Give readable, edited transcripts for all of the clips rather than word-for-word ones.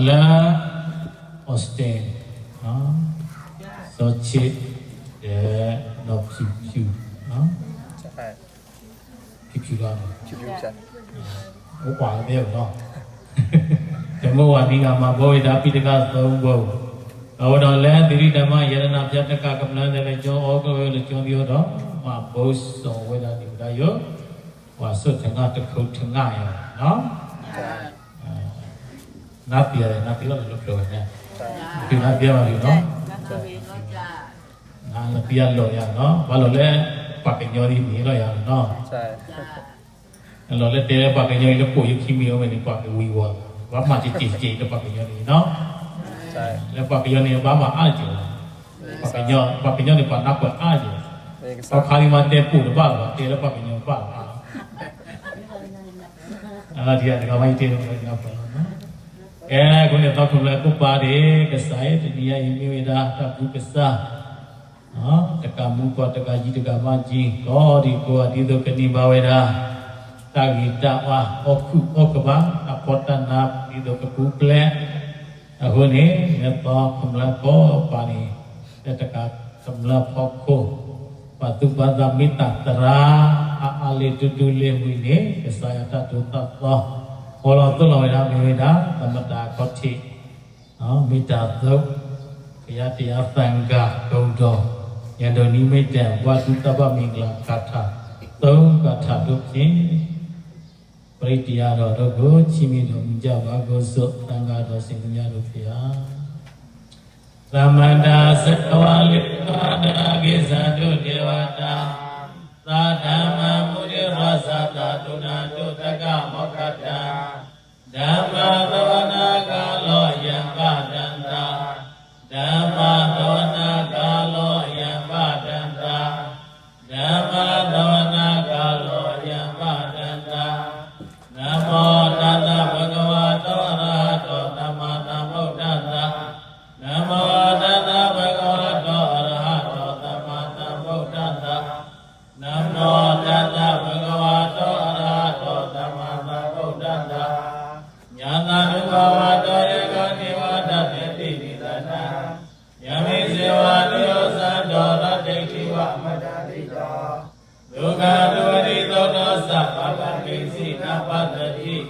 la Austin so chit no piu no piu la quả đều đó cái mô ảnh đi mà bôi đã bị cái sông bầu ở đó lẽ thì đi đam mê giờ làm cho tất cả các nơi này cho ô tô là cho điều đó mà bôi sông với là điều đó yếu và sự thành ngã thực không thành ngại đó nát bia là lúc rồi nè khi nát bia mà điều đó là bia rồi à nó và rồi lẽ bạc cái nhau đi nghỉ rồi à nó rồi lấy bạc cái nhau nó bồi khi miêu mình bạc cái uy vợ và mà chỉ nó bạc cái nhau này nó lấy bạc cái nhau này bà mà ai chịu bạc cái nhau này bà nắp bạc ai chịu bạc khai mà để phụ nó bà để nó bạc cái nhau bà thì anh có mấy tiền rồi nhau bà cái con này tao không lấy cúp bà để cái sai thì đi ai miêu ra ta cúp cái sa tất cả mùng qua tất cả gì tất cả mang gì có đi qua đi đâu cái niềm bao ra tagi dakwah okba apotan nap itu kebuple ahone ngeto kemlako pani teteka kemlapoko patu badamita tera ali dudule wine kesaya tatu tatlah kalau tu lawena meweda tamada koti mita dok kaya dia tangga kaudo yang doni meja wadu taba mingla kata tong kata duki Paritia rogo cimi dom jawa gosok tangga dosin rupiah. Ramada sekawalik pada gisadu dewata. Tadama mudi rasa tatuna tutaka mokata. Dhamma tawana kalo yang badanta. Dhamma tawana kalo yang badanta. Dhamma tawana kalo yang badanta. Namo tassa bhagavato arahato samma sambuddhassa. Namo tassa bhagavato arahato samma sambuddhassa. Namo tassa bhagavato arahato samma sambuddhassa. Nyata bhagavato ego nivadate nidana. Yami sewa liyo sandora dekhiwa madadito. Duga duvarito dosa bhavakisi napadati.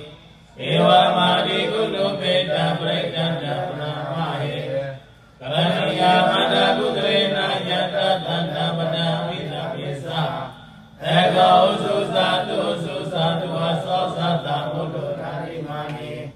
Ewa madi gulu peta prekanda pranamahe. Karaniya mada putrena yata tanda pada vina pisa. Ego usu satu aso sata mudu narimani.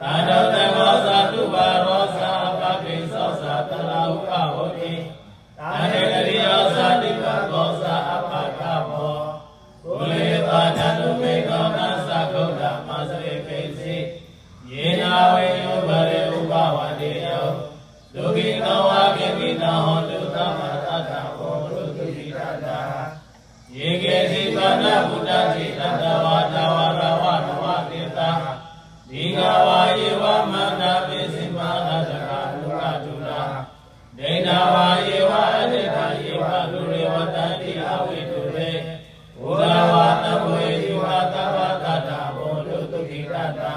Tado tego satu barosa apakiso sata lauka hoti. Tane kariyo sati bagosa apakamo. Kulita janu meko nasa koda masre pesi. Yena weyo bare upawadeyo. Duki kawa kemina hondu tamatata hondu tukitata. Yege sibana buddha citata wada warawana wadita. Diga wayewa manda pesimana jakanuka tuna. Dena wayewa adeta yewa dure watati awe dure. Urawata boeji wata watata bodo tukitata.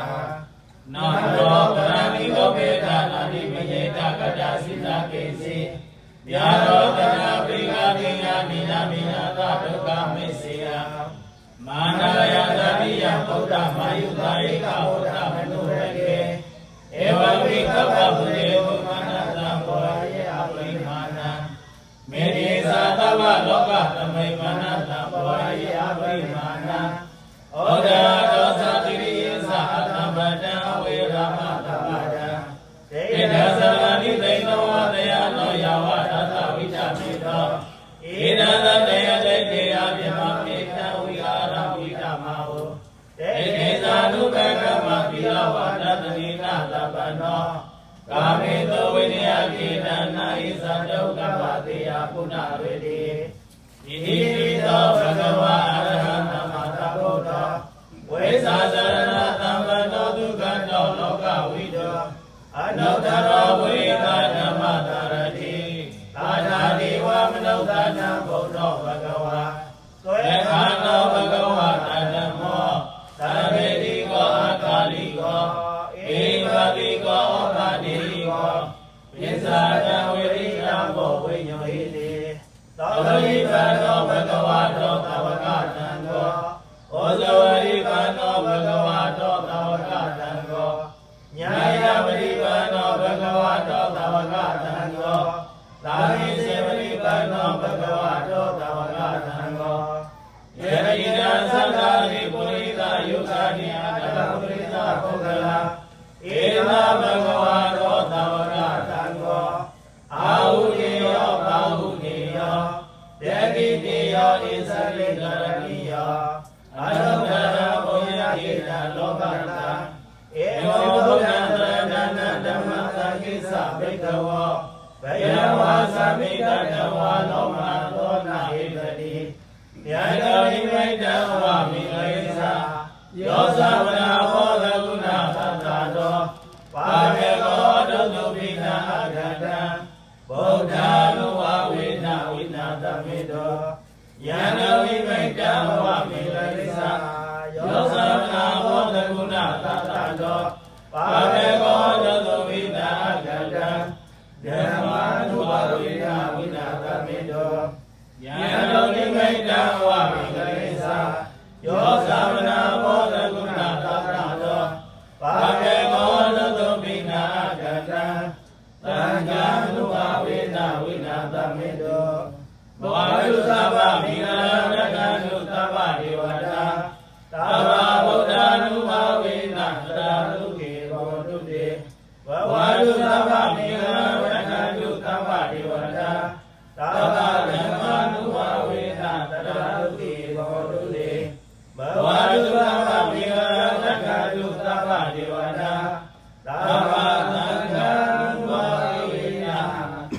Nando parami gopeta nadi menyeta kadasita kesi. Biaro tana prigadinya nina minata duka mesia. Manalaya tadiya buddha mayuta eka buddha menureke. Ewa vikapa budevu manata boye aprimana. Medisa tava loka tamai manata boye aprimana. Oda dosa diriyasa atabada wirama tabada. Eda sarani dainawa dayano yawa tata vitamita. Eda daya daya abhima mita wihara vitamaho. Eda nubhagama vilawa datanina tabano. Kamito vinyakita na isado kapatiya punaridi. Ihito bhagava arahanta mata buddha. Vesa sarana tambano dukhanto loka vido. Anotaro vita namatarati. Adadi wa manotana buddha bhagava. Swekano bhagava tadamo. Sarvedi ko akali ko. Evadi ko ပိစာတံဝိရိယံဘောဝိညောဟိတိသောတိပန္နောဘဂဝါတောသဝကတံကောဩဇဝရိပန္နောဘဂဝါတောသဝကတံကောညာယပရိပန္နောဘဂဝါတောသဝကတံကောသာရိစေပရိပန္နောဘဂဝါတောသဝကတံကောယေတိတံသတ္တရိပုရိသယုဂာတိအတ္တပုရိသပုဂ္ဂလာဧတဘဂဝါတောသဝကတံကောအာဟုတေယောဘာဟုတေယောဒေတိတေယောဣသရိကရဏိယောအနုတ္တရဘုရားဣတလောကတံဧဝံဘုဒ္ဓံတရဏံဓမ္မသကိစ္စဘိကဝောဘယဝါသမိတတဝါလောမသောနာဣတတိယံတောဣမိတဝါမိလိသယောသဝနာဘောဓဂုဏသတ္တတောပါမေကောဒုသုပိနာအဂတံဗုဒ္ဓ ानु ဝဝေနဝိနာတမေတောယံတောဣမိတဝါမိလိသယောသဝနာဘောဓဂုဏသတ္တတောပါမေကောဒုသုပိနာအဂတံဓမ္မာနုဝဝေနဝိနာတမေတောယံတောဣမိတဝါမိလိသယောသဝနာဘောဓဂုဏသတ္တတောပါမေကောဒုသုပိနာအဂတံသံဃာနုဝဝေနဝိနာတမေတောဘောဓုသဗ္ဗမိဂရဏကနုသဗ္ဗဒေဝတာသဗ္ဗဗုဒ္ဓ ानु ဝဝေနတရာလုကေဘောဓုတေဘောဓုသဗ္ဗမိဂရဏကနုသဗ္ဗဒေဝတာသဗ္ဗဓမ္မာနုဝဝေနတရာလုကေဘောဓုတေဘောဓုသဗ္ဗမိဂရဏကနုသဗ္ဗဒေဝတာသဗ္ဗသံဃာနုဝဝေန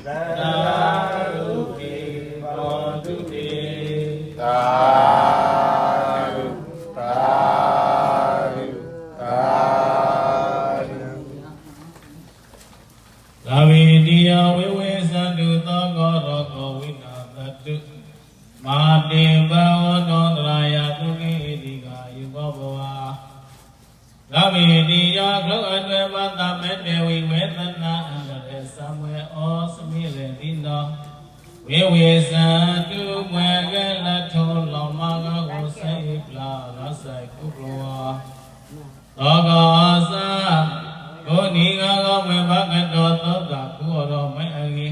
တရာလုကေဘောဓုတေသာဓုသာဓုသာဓု သာဝေတိယဝေဝေသန္တုသောကောရောကောဝိနာသတုမာတေဘဝတောတရာယသုခိတိကာယဘောဘဝသာဝေတိယကလုအတေဘသမေတေဝိဝေသနာအန္တရေသံဝေဩသမိလေတိနောဝေဝေသန္တုမွေကလထောလောမဂကိုစေပလာရဆိုင်ကုပလောသောကောသာကိုနိဂါကောမေဘကတောသောတာကုရောမေအဂိ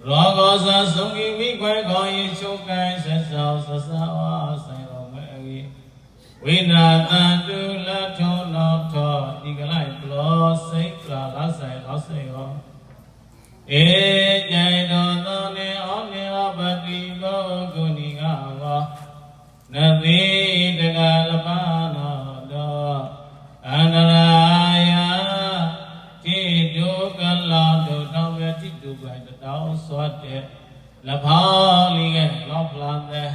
ရောဂောသာသုံးကိမိခွဲကောယေချုပ်ကိုင်းဆက်ဆောဆဆဝါဆိုင်ရောမေအဂိဝိနာတန္တုလထောနောထောဒီကလိုက်ပလောစိတ်ပလာရဆိုင်လောဆိုင်ရောဧကြိုင်တော်သောနေဩနေဩပတိဘောကိုနိဂါကောနတိတကလပါနောတောအန္တရာယတိတုကလောတုတောင်းရတိတုပိုင်တောင်းစွတ်တဲ့လဖောင်းလိငယ်လောက်ဖလာတဲ့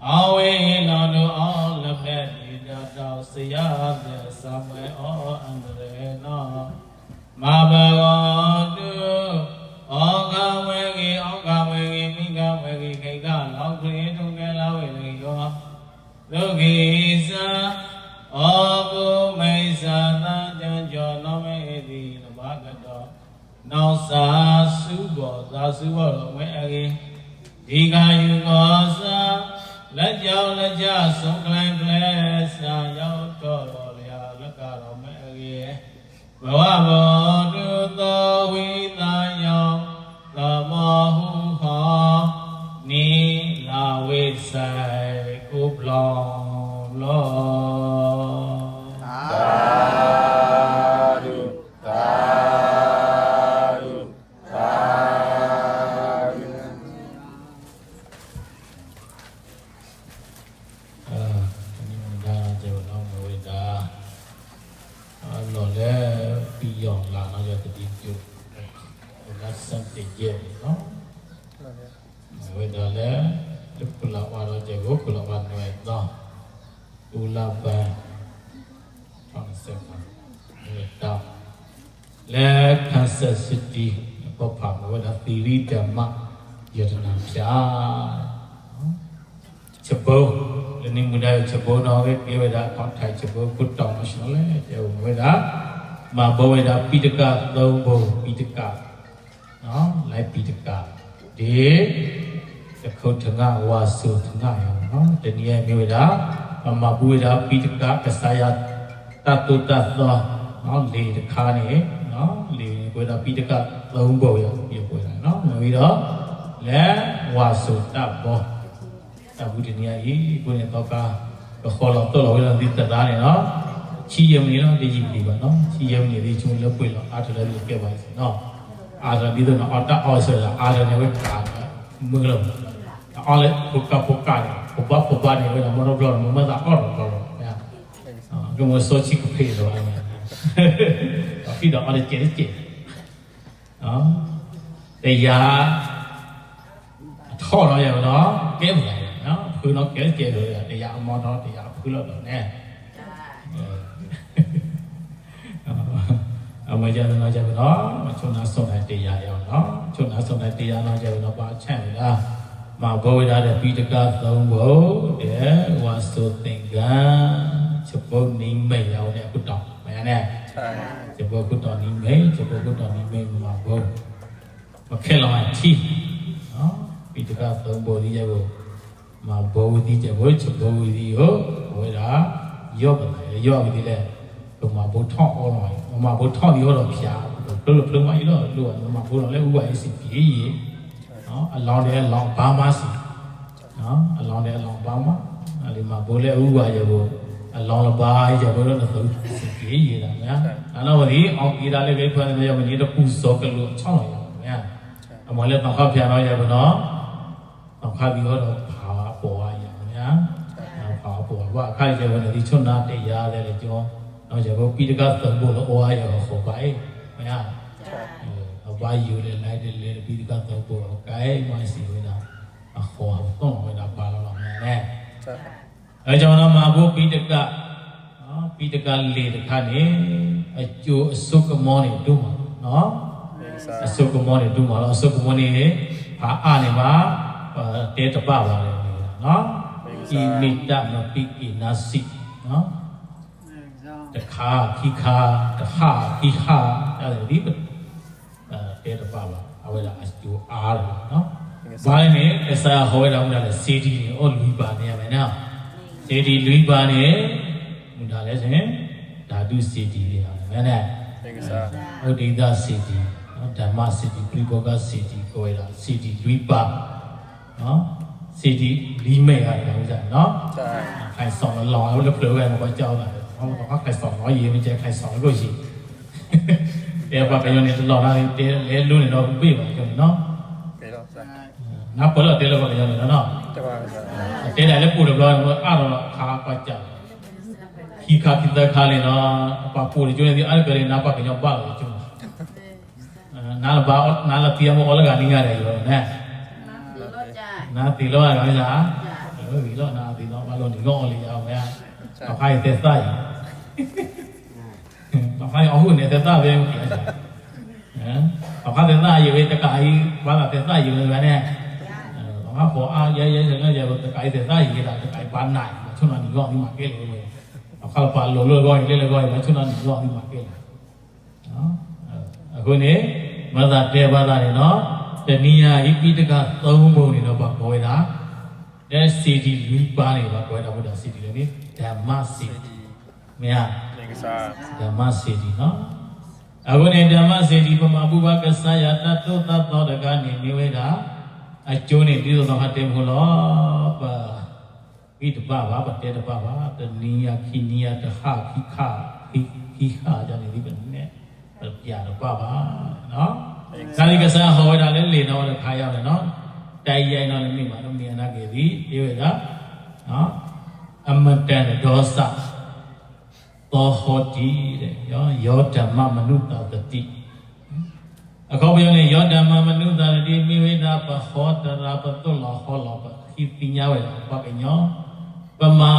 အဝေလောတုအောလဖက်ဒီတောဆရာတဲ့သမေဩအန္တရေနောမဘဂဝတုဩဃဝေကိဩဃဝေကိမိဃဝေကိခိကလောကရေတုကေလဝေလိယောလုကိသဩဘုမိသသံကြံကျော်နောမေတိလဘကတောနောသာစုဘောသာစုဘောတော်ဝဲအကေဒီကာယုကောသာလက်ကြောင့်လက်ကြဆုံးကလိုင်းပလဲစာရောက်တော်တော်လျာလကတော်မဲအကေဘဝဘောတုသောဝိသာယောသမောဟုဟောနိလာဝိဆိုင်ကုပလောလောစတိဘောဖာဝဒသီရိဓမ္မယတနာဖြာချက်ဘောလနိမူဒချက်ဘောတော်ရဲ့ပြေဝဒအပေါင်းထိုင်ချက်ဘောကုတ္တောမရှိလေကျေဝဝဒမဘဝဒပိတကသုံးဘုံပိတက နော်လိုက်ပြီးတကဒီသခုတ်ထငါဝါစုထငါရောနော်တနည်းမျိုးဒါမပူဒါပြီးတကကစားရတတုတသောနော်လေတခါနေနော်လေကိုဒါပြီးတကသုံးပုံရပြပေါ်တာနော်ပြီးတော့လဲဝါစုတပ်ဘောတဘူးတနည်းကြီးကိုနေတော့ကခေါ်တော့တော့လာဒီတသားနေနော်ချီယုံနေတော့ဒီကြီးပြီပါနော်ချီယုံနေဒီချုံလို့ပွေတော့အားတလည်းပြပါစေနော်အားရပြီးတော့အော်တာအော်ဆိုတာအားရနေဝက်ကာမွေးလို့အော်လေပုကပုကနေပုပနေဝဲတော့မတော့တော့မမသာအော်တော့ဗျာကမစောချီကဖေးတော့အဲ့ပြီးတော့အဲ့ကျဲကျဲနော်တရားထော်တော့ရတော့ကဲဘူးနော်ဖူတော့ကဲကျဲလို့တရားအမောတော့တရားဖူလို့တော့ ਨੇ အမကြတော့ကြတော့ချုံနာဆုံးတဲ့တရားရောနော်ချုံနာဆုံးတဲ့တရားတော့ကြတော့ပါချန့်နေတာမဘောဝိဒါတဲ့ပိဋကသုံးဖို့တဲ့ဝါစုသင်္ကချက်ဖို့နိမိတ်ရောက်တဲ့ကုတော်မရနဲ့ချက်ဖို့ကုတော်နိမိတ်ချက်ဖို့ကုတော်နိမိတ်မှာဘောမခဲလောင်းချီနော်ပိဋကသုံးဖို့ဒီရဲ့ကိုမဘောဝိဒီချက်ဖို့ချက်ဘောဝိဒီကိုဝေဒါရော့ပါတယ်ရော့ပြီးလေဘုံမှာဘုထောင်းအောင်တော့ဘုံမှာဘုထောင်းရောတော့ဖြာလို့လုံးဝရတော့လို့ဘုံမှာဘုတော့လည်းဥပအေးစီပြေးရေနော်အလောင်းတယ်လောင်းဘာမှစီနော်အလောင်းတယ်လောင်းဘာမှအဲ့ဒီမှာဘိုးလည်းဥပရေဘုအလောင်းဘာရဘုတော့တော့စီပြေးရေတာများအဲ့တော့ဒီအောင်ပြေးတာလည်းပဲခွန်းတယ်ရောက်နေတော့ပူစောကလို့ချောင်းလိုက်ရများအမေလည်းတော့ခါပြန်တော့ရဘုနော်တော့ခါပြီးတော့ဘာပေါ်ရများဘာပေါ်ဘာခါရဘုဒီချွန်းနာတရားတယ်လေကျော်တော့ကျတော့ပိဋကသုံးဖို့လို့ဩဝါရောခေါ်ပါရဲ့မရအဝါယူလေလိုက်တယ်လေပိဋကသုံးဖို့ကိုင်းမရှိဘူးလားအခေါ်တော့ဝင်တာပါတော့မယ်နဲ့အဲကြောင့်တော့မဘုပိဋကနော်ပိဋကလေတခါနေအကျိုးအစုကမောနေတို့မှာနော်အစုကမောနေတို့မှာတော့အစုကမောနေဘာအားနေမှာတဲတပပါလေနော်ဤမိတမပိကိနာစီနော်တခါခိခါတခါခိခါအဲ့ဒါဒီတဲတပါပါအဝဲလာအကျိုးအားတယ်နော်ဘာလဲနဲ့အစာဟောရတာမှလည်းစေတီဩလူပါနေရမယ်နော်စေတီလူပါနေဒါလည်းဆိုရင်ဓာတုစေတီတွေရတယ်မယ်နဲ့ဥဒိသစေတီနော်ဓမ္မစေတီပြိဘောကစေတီကိုရတာစေတီလူပါနော်စေတီလီမဲ့ရတယ်ဥစ္စာနော်ခိုင်ဆောင်လောင်းလို့ပြောရမှာကြောက်တာဟောတော့ခိုင်ဆောင်တော့ရေးမကျခိုင်ဆောင်လို့ရှိတယ်ဘာပြောနေတော့လာတယ်လဲလို့နေတော့ပြေးပါကြနော်ပြေးတော့စားနောက်ပေါ်တော့တဲလို့ပြောနေတော့နော်တပါးစားတဲတယ်လည်းပို့လို့ပြောတော့အဲ့တော့ခါပတ်ကြခိခါကိတခါလေနော်ပပို့လေကျနေဒီအဲ့ကလေးနာပါကညောပါလို့ကျနာလဘာနာလတီယမောလကနေရတယ်ရောနဲ့နာတီလောရအောင်စားဟုတ်ပြီတော့နာတီတော့ဘာလို့ဒီကောလေးအောင်မရအဖိုင်သက်သားရအဖိုင်အခုနေသက်သားပဲဟမ်အဖိုင်သက်သားရပဲတကကြီးဘာသာသက်သားရပဲနဲ့ဘာပေါ်အားရဲရဲလည်းရတော့တကကြီးသက်သားရတာတကကြီးပါနိုင်ချွန်းနေတော့ဒီမှာကဲလို့အဖိုင်ပါလို့လို့ကောလေလေကောချွန်းနေတော့ဒီမှာကဲနော်အခုနေမသာတဲဘာသာနေနော်တဏှာဤပိဋကသုံးပုံနေတော့ပေါ်တာတဲ့စီတီလူပါနေပါပေါ်တာဘုရားစီတီလေဓမ္မစီတီမရဓမ္မစီတီနော်အခုနေဓမ္မစီတီပမာပုဗ္ဗကဆာယတတုသသောတကနေနေဝေတာအကျိုးနေပြီးတော့ဟာတင်ဖို့လို့ပါဣတပဘာပတေတပဘာတဏိယခိနိယတဟခိခခိခကြနေဒီပဲနဲ့ပြရတော့ပါနော်ဇာတိကဆာဟောတာလည်းလေတော့ခါရတယ်နော်တိုင်ရိုင်းတော့လည်းမိမှာတော့မြန်နာခဲ့ပြီဒီဝေကနော်အမတန်ဒေါသသောဟောတိတဲ့ယောဓမ္မမနုဿတတိအခုပြောနေယောဓမ္မမနုဿတတိမိဝေဒပဟောတရာပတုလဟောလောပခိပိညာဝေပကညောပမာ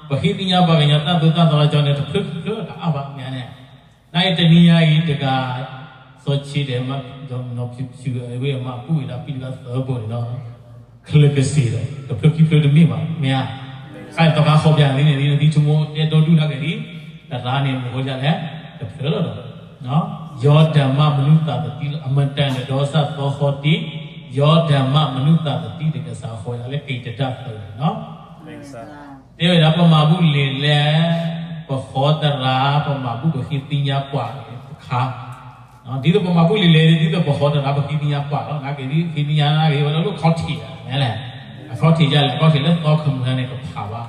ပခိပိညာပကညောတတုတတော်ကြောင့်လည်းဖြစ်လို့အဘမြန်နဲ့နိုင်တဏှာဤတကာဆိုချီတယ်မှာတော့ဖြစ်ဝေမှာပူရပိကသဘောနော်ခလကစီတယ်တပကိဖလို့မိမှာမြန်အဲ့တော့ခေါ်ပြန်နေဒီချုံမတော်တူလာခဲ့ဒီတရာနေဟောကြတယ်တဖလို့နော် ယောဓမ္မမနုဿတတိအမတန်ဒေါသသောဟောတိယောဓမ္မမနုဿတတိတကစားဟောရလဲကိတ္တတတော်နော်တေဝရပမဘူးလေလေပခောတရာပမဘူးကိုခိတိညာပွားခါနော်ဒီတော့ပမဘူးလေလေဒီတော့ပခောတရာပခိတိညာပွားနော်ငါကေဒီခိတိညာနာကေဘာလို့ခေါထီတာမဲလဲခေါထီကြလဲခေါထီလဲတော့ခမန်းနဲ့ကဖာပါ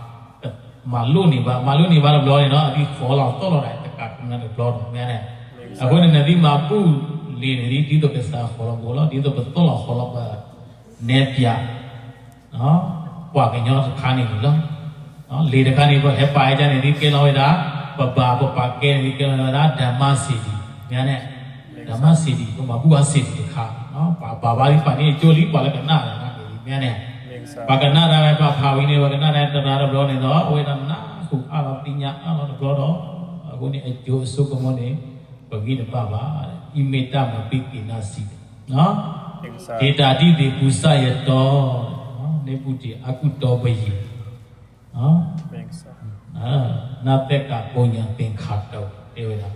မာလို့နေပါလို့ပြောနေနော်အဒီခေါ်လောက်တော့တော့တယ်တကခမန်းနဲ့ပြောတော့မဲနဲ့အခုနေနဒီမှာပူလေနေဒီတော့ကစားခေါ်တော့ဘောလို့ဒီတော့တော့လောက်ခေါ်တော့ပါနေပြနော်ပွားကညောခါနေပြီလို့နော်လေတခါနေပေါ့ဟဲ့ပါကြနေဒီကဲလောက်ရတာပပကဲဒီကဲလောက်တာဓမ္မစီဒီညာနဲ့ဓမ္မစီဒီကမှာပူအားစီဒီခါနော်ဘာဒီပါနေကြိုလီပါလကနာတာညာနဲ့ဘာကနာတာပဲဖာဝင်းနေဘာကနာတဲ့တရားတော့ပြောနေတော့ဝေဒနာခုအာလောတိညာအာလောပြောတော့အခုနေအကျိုးအစုကမနေပဂိတပါဣမေတ္တမပိကိနာစီနော်ဒေတာတိတိပုစယတောနော်နေပုတိအကုတောပယိနော်နာတက်ကပုံညာသင်္ခါတောတေဝနာ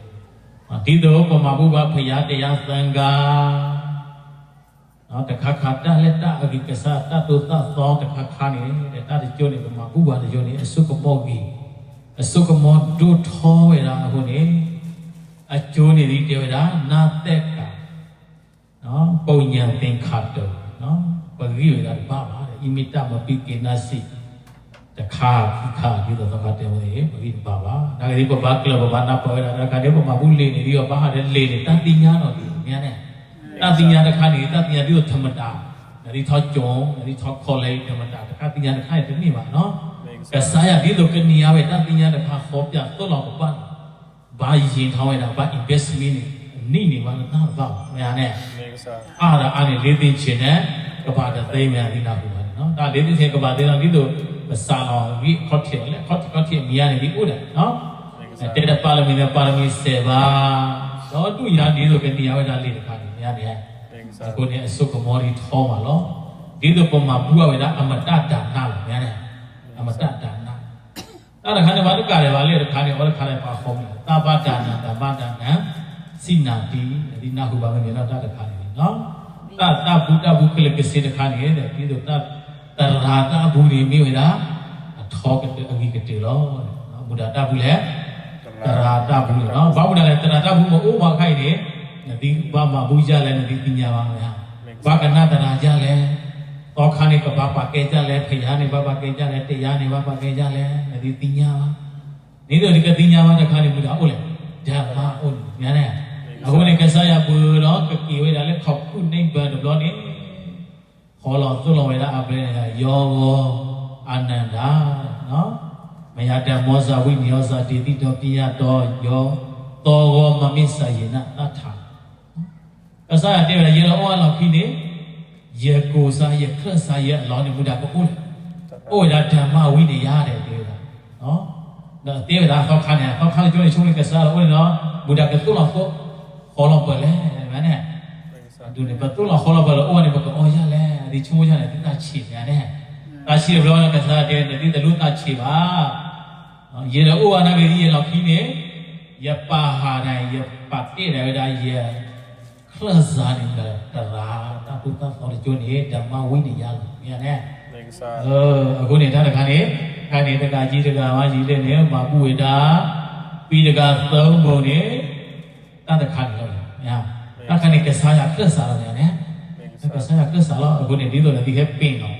ဒီတော့ပမဘုရားဖရာတရားသံဃာနော်တခါခါတလက်တအဂိကသတတုသသောတခါခါနေတဲ့တတိကျိုးနေပမဘုရားကျိုးနေအစုကမောကြီးအစုကမောဒုထောဝေရာအခုနေအကျိုးနေဒီတေဝနာနာတက်ကနော်ပုံညာသင်္ခါတောနော်ပဂိဝေရာဘာပါဣမိတမပိကေနစီတခါခါဒီတော့သဘာတေဝေပဂိဘာပါဒါကဒီပဘာကလဘာနာပေါ်ရာကတဲ့ပမဘူးလေနေဒီတော့ဘာဟာလေနေတတိညာတော့ဒီမြန်နေတတိညာတခါနေတတိညာဒီတော့ธรรมดาဒီထောက်ကြုံဒီထောက်ခေါ်လိုက်ธรรมดาတခါတိညာတခါတည်းနေပါနော်ကစားရဒီတော့ကနီယာပဲတတိညာတခါခေါ်ပြတော့လောက်ပန်းဘာရင်ထောင်းရတာဘာ investment နေမှာတော့ဘာမြန်နေအားရလေးသိချင်တဲ့ကဘာတသိမြန်ဒီနာဘူးပါနော်ဒါလေးသိချင်ကဘာသိတော့ဒီတော့စာလောဒီခေါ်ထည့်လေခေါ်ထည့်မြရနေဒီဥဒနော်တဲ့တပါရမီနဲ့ပါရမီ7ပါတော့သူရဒီဆိုကတရားဝဲတာလေးတခါနေမြရတယ်အခုနေအစုကမောရီထောပါလို့ဒီတော့ပုံမှာဘူးဝဲတာအမတတာနာလို့မြရတယ်အမတတာနာအဲ့ဒါခါနေဘာလို့ကလည်းပါလေခါနေဘာလို့ခါလည်းပါခေါ်ပြီတာပါတာနာတာပါတာနာစိနာတိဒီနာဟုပါမယ်နော်တာတခါနေနော်တာဘုဒ္ဓဘုကလကစေတခါနေတဲ့ဒီတော့တရာတာဘူးဒီမိဝေတာအထောကတဲ့အဂိကတေလောနော်ဘုဒ္ဓတာဘူးလေတရာတာဘူးနော်ဘာဘုဒ္ဓလဲတရာတာဘူးမအိုးပါခိုက်နေဒီဘာမဘူးကြလဲဒီပညာပါမလားဘာကနာတရာကြလဲတောခါနေကဘာပါကဲကြလဲဖယားနေဘာပါကဲကြလဲတရားနေဘာပါကဲကြလဲဒီပညာပါနေတော့ဒီကပညာပါတခါနေဘုဒ္ဓအိုးလေဓမ္မအိုးညာနေအခုနေကစားရပူတော့ကကေဝေတာလဲခောက်ခုနေဘန်တော့နေခေါ်လောသွလောဝေတာအပရေယောဝအာနန္ဒာနော်မယတမောဇဝိညောဇတေတိတောပိယတောယောတောဝမမစ္ဆယေနအထာကစားရတဲ့ရေလောအောလောက်ခိနေယေကိုစားယေခရစားယေအလောင်းနေဘုရားကိုအိုးဒါဓမ္မဝိနည်းရတယ်တဲ့နော်ဒါတေဝဒါခောက်ခါနေခောက်ခါကျိုးနေချုံးနေကစားလို့နော်ဘုရားကသွလောခေါ်လောပလဲမနဲ့ดูเนี่ยประตูเราขอเราไปแล้วโอ้เนี่ยบอกอ๋อยะแลดิชั่วโมงเนี่ยตาฉีดเนี่ยตาฉีดเราเนี่ยกษัตริย์เนี่ยดิตะลุตาฉีดပါเยโอ้อ่ะนะเยเราขี้เนี่ยยะปาหาได้ยะปะติได้ได้ยะคลซานี่ก็ตราตาพุทธสอนจุนี่ဓမ္มวินยาเนี่ยအခုနေတာတခါနေခါနေတကကြီးတကမကြီးတဲ့နေမှာပုဝေတာပြီးတကသုံးပုံနေတခါနေလို့ညာအခါနေကစားရပြတ်စားရတယ်နဲ့ကစားရပြတ်စားတော့အခုနေဒီလိုလည်းဒီခဲပင်းတော့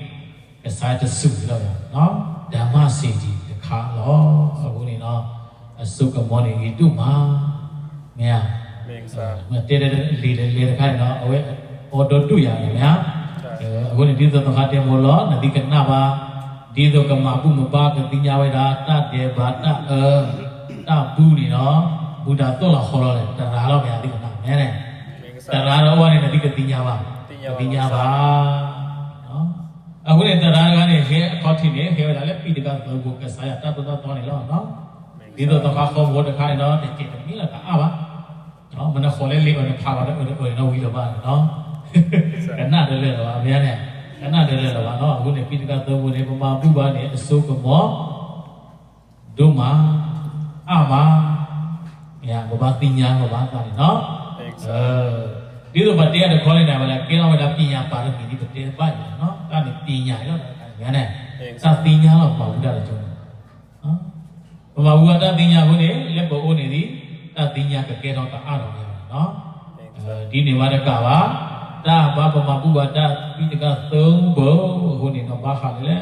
ကစားတစုလို့နော်ဓမ္မစေတီတခါတော့အခုနေတော့အစုကမောနေကြီးတို့မှာမြတ်မတဲတဲ့လေတခါတော့အဝဲအော်တော်တူရတယ်မြတ်အခုနေဒီတော့တခါတဲမောလို့နဒီကနာပါဒီတော့ကမှာပုမပါကတိညာဝဲတာတတေဘာတတဘူးနေတော့ဘုရားတော့လာခေါ်လာတယ်တရာတော့မြတ်ဒီကနာမြဲတယ်တရာတော့ဝါနေဒီကတိညာပါတိညာပါနော်အခုနေတရာကနေခဲအခေါ်ထင်းနေခဲလာလဲပိတကဘောကိုကစားရတတ်တော့နေလို့နော်ဒီတော့တခါခေါ်ဘောတခါနေတော့တကယ်မိလာတာအပါနော်မနခေါ်လဲလေးကနေဖာပါတော့တော့ဝီတော့ပါနော်ကနတယ်လေတော့အများနဲ့ကနတယ်လေတော့နော်အခုနေပိတကဘောကိုနေပမာပုပါနေအစိုးကမောဒုမာအမမြာဘဘာတိညာဘဘာတာနော် ဒီလိုမတရားတော့ခေါ်လိုက်တာမလားကဲတော့ဒါပညာပါလို့ဒီတည်းပါနော်အဲ့ဒါပညာရောငန်းနဲ့စပညာတော့ပါဘူးတာကျုံနော်ဘာဘူးတာပညာဘူးနေလက်ပေါ်ဦးနေသည်တပညာကကဲတော့တအားတော်ရနော်ဒီနေဝရကပါတာဘာပမဘူးတာပြီးတကသုံးဘောဟိုနေတော့ဘာခါလဲ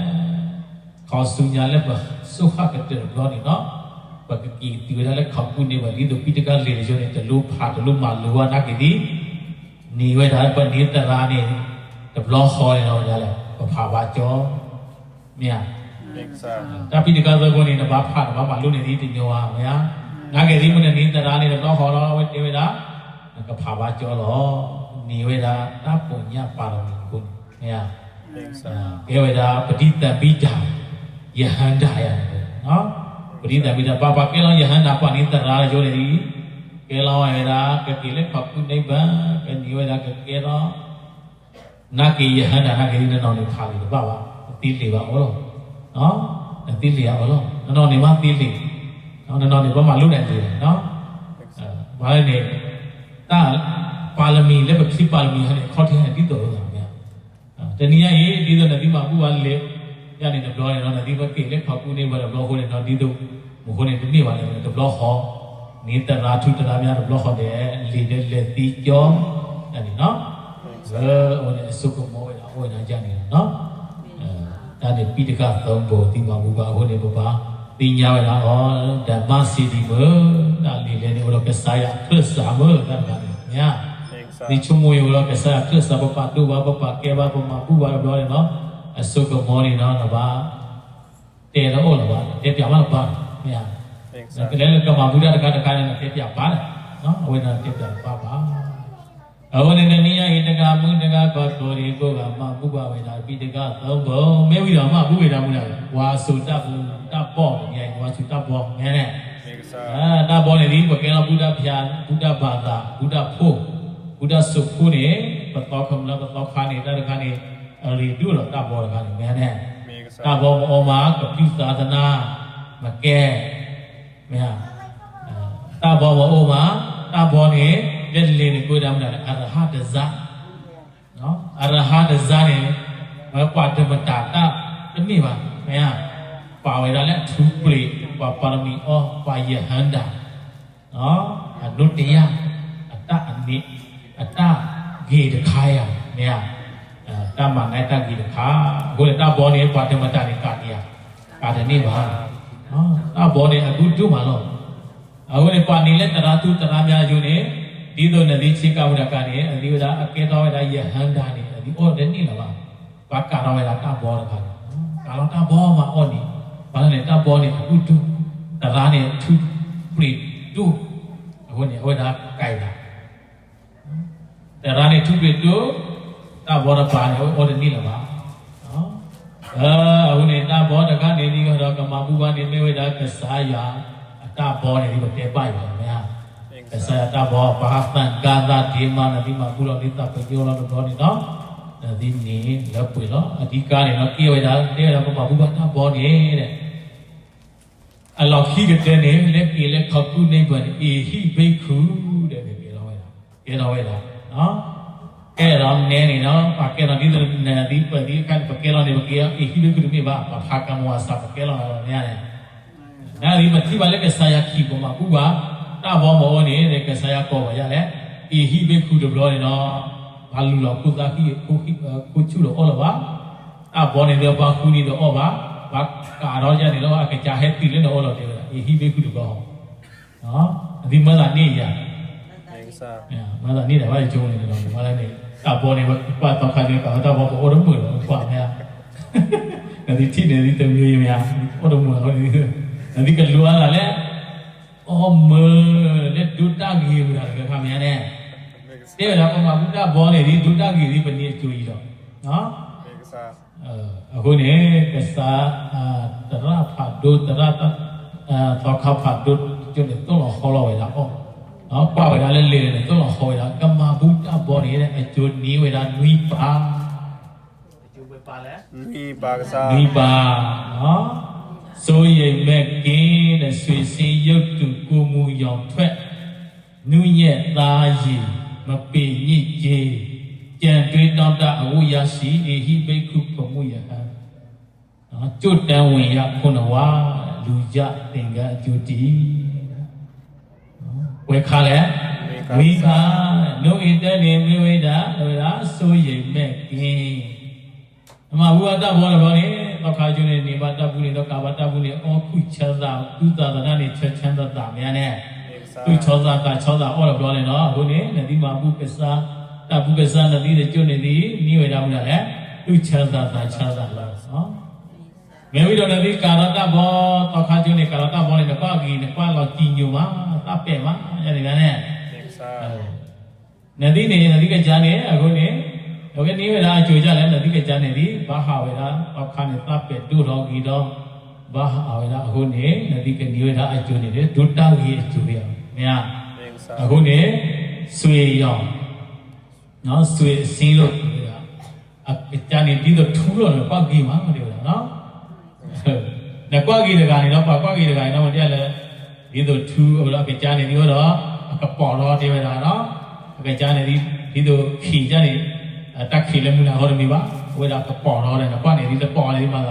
ခေါ်စုညာလက်ပါစုခကတဲ့တော့နေနော်ပကကီတီဝရလက်ခေါကူနေပါဒီတော့ပြီးတကလေရနေတယ်လို့ဖာတယ်လို့မလိုဝနာကဒီနေဝဲတာပနေတရာနေတဘလောခေါ်နေတော့ကြလဲဖာပါကြောမြတ်တပိတကသဘောနေနဘာဖာဘာမလို့နေဒီညောဟာမြတ်နာကေဒီမနေတရာနေတော့ခေါ်တော့ဝဲတေဝတာကဖာပါကြောလောနေဝဲတာတပုညပါရမီကိုမြတ်ကေဝတာပဋိတပိတာယဟန္တာယနော်ပဋိတပိတာပါပါကေလောယဟန္တာပနိတရာရောနေဒီကေလောဝဲတာကတိလေဖကုနိဗ္ဗာန်ကနေဝဲတာကကေတော့နာကေယဟန္တာနာကေဒီနော်နေခါလေးပါပါတိလေပါဩလို့နော်တိလေရဩလို့နော်နေမတိလေနော်နေဘာမှလုံနေတယ်နော်ဘာလဲနေတာပါရမီလည်းမဖြစ်ပါရမီဟဲ့ခေါ်တဲ့ဒီတော်လို့ဗျာတနည်းအားဖြင့်ဒီတော့ဒီမှာပူပါလေရနေတော့ပြောနေတော့ဒီဘက်ကေလည်းခေါ်ကူနေပါတော့ဘလောဟိုနေတော့ဒီတော့မဟုတ်နေဒီနေ့ပါလေတော့ဘလောဟောနေတရာထုတရာများတော့ဘလောဟောတယ်လေလေတီကျော်အဲ့ဒီနော်ဟိုနေစုကမောရဟိုနေကြနေနော်ဒါနဲ့ပိဋကသုံးဖို့ဒီမှာဘူပါဟိုနေပပါပညာဝဲတာဩဓမ္မစီဒီမဒါလေးလည်းဒီလိုကစားရခရစ်စာမဒါပါညာဒီချုံမွေရောကစားခရစ်စာပပတူပါပပကဲပါပမပူပါပြောတယ်နော်အစုကမောနေနော်ဘာတဲတော့လားဘာတဲပြမလားဘာညာကလည်းကမဘူဒတကတကနဲ့တဲပြပါနော်အဝိနာတဲပြပါပါအဝိနနိယဟိတကမုတကကောတောရီကိုကမပုပဝေဒာပိတကသုံးဘုံမဲဝိတော်မပုဝေဒာမူလားဝါစုတတ်ဘူးတတ်ပေါ့ညိုင်ဝါစုတတ်ပေါ့ငဲနဲ့တတ်ပေါ့နေဒီကဲလောဘုဒ္ဓဖျာဘုဒ္ဓဘာသာဘုဒ္ဓဖို့ဘုဒ္ဓစုဖို့နေပတောခမလပတောခါနေတတခါနေအလီတို့တော့တတ်ပေါ့တခါနေငဲနဲ့တတ်ပေါ့ဩမာကပိသာသနာမကဲမြတ်တတ်ပေါ့ဩမာတတ်ပေါ့နေလက်လေးကိုယ်တော်မှာအရဟတဇာနော်အရဟတဇာနဲ့မကွာဓမ္မတာတမိပါမယပါဝေတာလည်းသူပရိပါရမီဩပါယဟန္တာနော်အနုတ္တယအတအနိအတဂေတခာယမယတမနိုင်တဂေတခာကိုယ်တဘောနေကွာဓမ္မတာနဲ့ကာတိယကာတနေပါနော်တဘောနေအခုတို့မှာတော့အခုနေပါနေလဲတရာသူတရာများယူနေဒီတော့နဒီချင်းကဝဒကနေအဒီဝဒအကေတော်ဝဒယဟန္တာနေဒီအော်တဲ့နေလားဘာကာတော်ဝဒတာဘောတာကာလောတာဘောမှာအော်နေဘာလဲတာဘောနေအခုတူတရာနေသူပရိတူအခုနေဝဒကြိုက်တာတရာနေသူပရိတူတာဘောတာပါနေအော်တဲ့နေလားနော်အခုနေတာဘောတကနေဒီတော့ကမပူပါနေမေဝဒကစားရအတာဘောနေဒီတေပိုက်ပါများsaya tak bawa bahasan gaza di mana di mana pulau di tak perjualan pulau ni no, di ni lepas lo, di kali lo kiri dah dia dah bawa buat tak bawa ni, Allah kiri kita ni lepas lepas kapu ni buat hi beku dia kira dah, no, kira ni no, pakai nanti nanti pergi kan pakai lo ni pakai hi beku ni bah, pakai muasa pakai lo ni ada, nah di mati balik ke saya kiri bawa buatတာဘောမောနေတဲ့ကစားရပေါ်ပါရလေအေဟိဘေခုတဘလို့နော်ဘာလူလောကုသခိကိုချူလို့ဩလပါတာဘောနေတဲ့ဘာခုနေတော့ဩပါဘာကာရောရနေတော့အကကြဟဲတီလည်းတော့ဩလို့တယ်အေဟိဘေခုတဘောနော်ဒီမလာနေရအေဆာမလာနေတယ်ဘာကျုံနေတော့မလာနေတာဘောနေဘာတော့ခါနေကတော့ဘောဩရမှုလို့ဖွာမြာဒီတိနေဒီတမျိုးရမြာဩရမှုဟောဒီကလူအားလည်းoh le duta giri lah ke kami ni. Dia lah kalau buta boleh di duta giri benih cuci dah. No? Aku ni kesah terapadu terata terkapadu jadi tu lah kalau ada oh. Apa ada lele tu lah kalau ada kama buta boleh ni cuci ni ada nui pa. Cuci pa le? Nui pa kesah. Nui pa. No? ဆိုရင်မဲ့ကင်းတဲ့ဆွေစင်ရုပ်တုကိုမူရောင်ထွက်နုညက်သားရည် မပေညစ်ကြေးကြံတွေးတောင်းတအဝရရှိအေဟိဘိက္ခုခမှုယဟံနော်ကျွတ်တန်ဝင်ရခုနဝါလူကြသင်္ကအကျိုးတီဝေခါလဲဝိခါနုဣတနေမိဝိဒဟောရာဆိုရိမ်မဲ့ကင်းအမဝိဝတ္တဘောလည်းဘောနေတော့ခါကျွနေနေပါတပုနေတော့ကာဘတပုနေအောခုချမ်းသာဥဒ္ဒနာနေချက်ချမ်းသာတာမြန်နဲ့သူချောသာကချောသာအော်လည်းဘောနေနော်ခုနေနတိမပုပ္ပစာတပုပ္ပစာနတိတဲ့ကျွနေသည်နိဝေဒမှုလားလေသူချမ်းသာတာချမ်းသာလားနော်မြေဝိတော်နတိကာရတဘောတော့ခါကျွနေကာရတဘောနေတော့ကောက်ကြီးနဲ့ကွာတော့ကြည်ညိုမှာတပ်ပဲ့မှာရတယ်ဗျာနဲ့နတိနေနတိကကြားနေအခုနေโอเคနိဝေဒအကျိုးကြလဲနတိကကြားနေသည်ဘာဟာဝေဒအခါနေတပ်ပဲ့တို့တော်ကြီးတော့ဘာဟာဝေဒအခုနေနတိကနိဝေဒအကျိုးနေတယ်ဒုတကြီးအကျိုးရမြတ်အခုနေဆွေရောင်နော်ဆွေစင်းလို့အကြားနေပြီးတော့ထူးလို့ပောက်ကြီးမှာမတယ်နော်နကွာကြီးတကနေတော့ပောက်ကြီးတကနေတော့မတရားလဲဒီတော့ထူးဟိုတော့အကြားနေပြီးတော့အပေါ်တော့တေဝတာနော်အကြားနေဒီတော့ခီကြနေတက်ခီလည်းမလားဟောတယ်မိပါဝေဒကပေါ်တော့တယ်ကွာနေဒီတော့ပေါ်နေဒီမှာ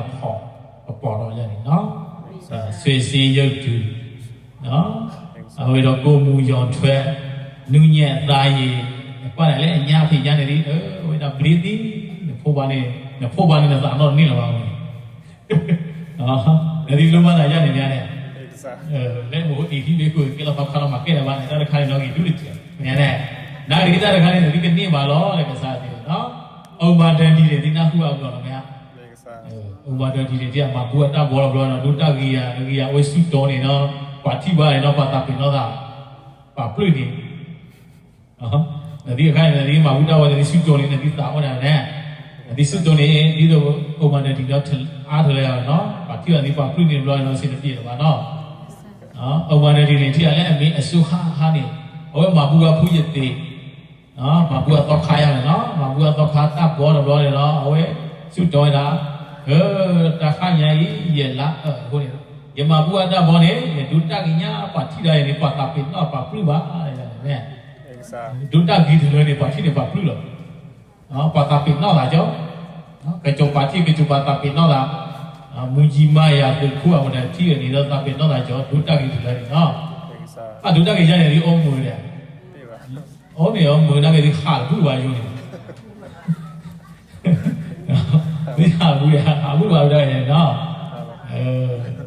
ပေါ်တော့ရတယ်နော်ဆွေစင်းရုပ်တူနော်ဝေတော့ကိုမူရောင်ထွက်နုညံ့သားရည်ကွာလည်းအညာဖိကြနေဒီဝေတော့ဘလီတီဖိုးပါနေနဲ့သာတော့နေလာပါဦးဒီလိုမှလာရနေများနဲ့လည်းမို့ဒီဒီလေးကိုကလာခါလာမှာကဲတယ်ဗာနဲ့တခါတော့ကြီးဒုလိချင်မြန်နဲ့နာဒီတခါလေးဒီကနေပါတော့လေကစားတယ်နော်အုံပါတန်ဒီတွေဒီနာခုအောင်တော့ဗျာအုံပါတန်ဒီတွေဒီမှာဘူအတာဘောတော့ဒုတဂီယာဝေစုတော်နေနော်ပါတိပါနေတော့ပါတာပင်တော့တာပါပလွိနေဒီခိုင်းနေဒီမှာဘူတာဝဒီစုတော်နေဒီတာဟောတာနဲ့ဒီစုတော်နေဒီတော့အုံပါတန်ဒီတော့အားထလဲရနော်ပါတိကဒီပါပလွိနေလို့တော့စင်ပြည့်တယ်ပါနော်အုံပါတန်ဒီနေတိကလည်းအမေအစုဟာနေဟောမှာဘူကဖူးရတဲ့နော်မှာဘူကတော့ခါရတယ်နော်မှာဘူကတော့ခါတပ်ဘောတော့တယ်နော်အဝဲစုတော်တာတခါညာရလာဟိုနေယမဘူအတာဘောနေဒုတကိညာပါတိရရဲ့ပါတာပိတော့ပါပလူပါနဲ့ဒုတကိဒီလိုနေပါတိနေပါပလူလို့နော်ပါတာပိတော့လာကြောနော်ကကြောပါတိကကြောပါတာပိတော့လာမူကြီးမယာကိုခုအောင်တဲ့တိရနေတော့တာပိတော့လာကြောဒုတကိဒီလိုနေနော်ဒုတကိညာနေဒီအုံးမူတယ်ဩနေရောမူနာကဒီခါဘူးပါယူနေဒီဟာဘူးရအဘူးပါတော့ရဲ့နော်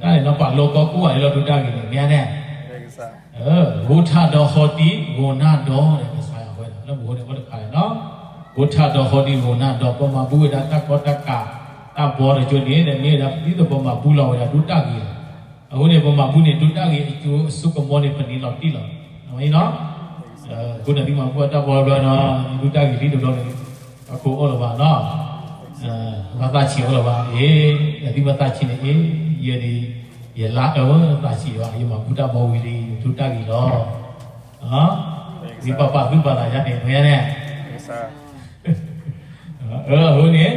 အဲ့တော့ပါလောကကိုရလောဒုတကိနေမြန်နဲ့ဝုထတော်ဟောတိဝနာတော်တဲ့ဆရာဟောတာနော်ဘုရားဟောတဲ့ခါရနော်ဝုထတော်ဟောတိဝနာတော်ပမဘူဒတကောတကတဘောရကျွနေတဲ့နေတာဒီတော့ပမဘူးလောရဒုတကိအခုနေပမဘူးနေဒုတကိအကျိုးအစုကမောနေပနေလောက်တိလောက်နော်ခုနဒီမှာဘောတဘောရနော်ဒုတကိဒီတော့အခုဩလပါနော်ဘာသာချီဩလပါဒီဘာသာချီနေရလာတာချီရောအမှာဘုဒ္ဓဘောဝီလေးဒုတကိတော့ဒီပပဝိပါဒရနေမရနဲ့ဟိုနေ